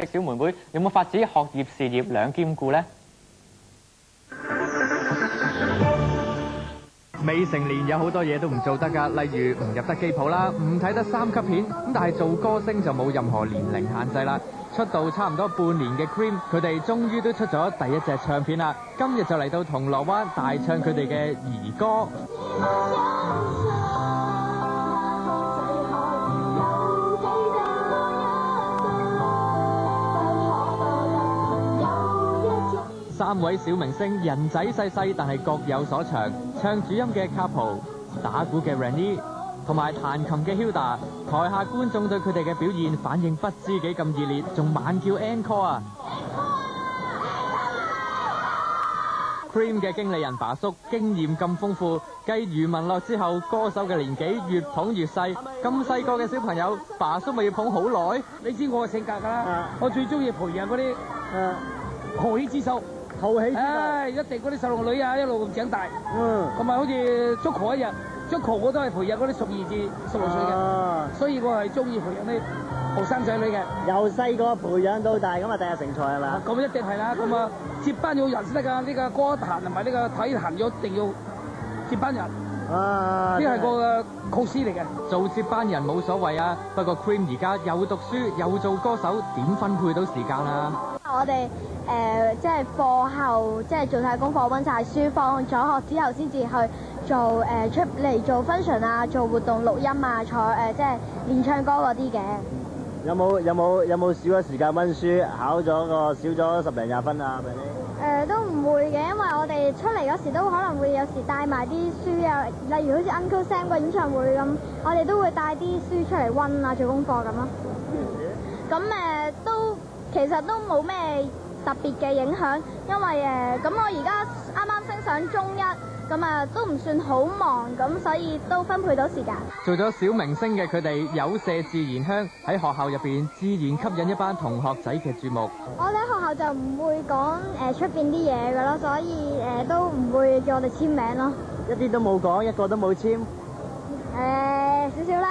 嘅小妹妹有冇發展學業事業兩兼顧呢？未成年有好多嘢都唔做得㗎，例如唔入得機鋪啦，唔睇得3級片。咁但係做歌星就冇任何年齡限制啦。出道差唔多半年嘅 Cream， 佢哋終於都出咗第一隻唱片啦。今日就嚟到銅鑼灣大唱佢哋嘅兒歌。3位小明星人仔細細，但係各有所長。唱主音嘅 Capo， 打鼓嘅 Rennie， 同埋彈琴嘅 Hilda。台下觀眾對佢哋嘅表現反應不知幾咁熱烈，仲猛叫 Encore 啊！ Cream 嘅經理人爸叔經驗咁豐富，繼余文樂之後，歌手嘅年紀越捧越細。咁細個嘅小朋友，爸叔咪要捧好耐？你知我嘅性格㗎啦，我最中意培養嗰啲豪氣之秀。豪氣之秀，一定嗰啲細路女啊，一路咁長大。同埋好似Joko一樣，Joko我都係培養嗰啲12至16歲嘅，所以我係中意培養啲後生仔女嘅。由細個培養到大，咁啊第日成才係嘛？咁一定係啦，咁啊接班有人先得㗎，呢個歌壇同埋呢個體壇一定要接班人。呢係個構思嚟嘅。做接班人冇所謂啊，不過 Cream 而家又讀書又做歌手，點分配到時間啊？我哋即係課後即係做晒功課溫晒書，放咗學之後先至去做出嚟做 function 啊，做活動錄音啊，即係練唱歌嗰啲嘅。有冇少咗時間溫書，考咗個少咗10零20分啊？都唔會嘅，因為我哋出嚟嗰時都可能會有時帶埋啲書啊，例如好似 Uncle Sam 個演唱會咁，我哋都會帶啲書出嚟溫啊，做功課咁咯。咁其實都冇咩特別嘅影響，因為咁我而家啱啱升上中一，咁都唔算好忙，咁所以都分配到時間。做咗小明星嘅佢哋有麝自然香，喺學校入邊自然吸引一班同學仔嘅注目。我哋喺學校就唔會講出邊啲嘢㗎咯，所以都唔會叫我哋簽名咯。一啲都冇講，一個都冇簽。少少啦。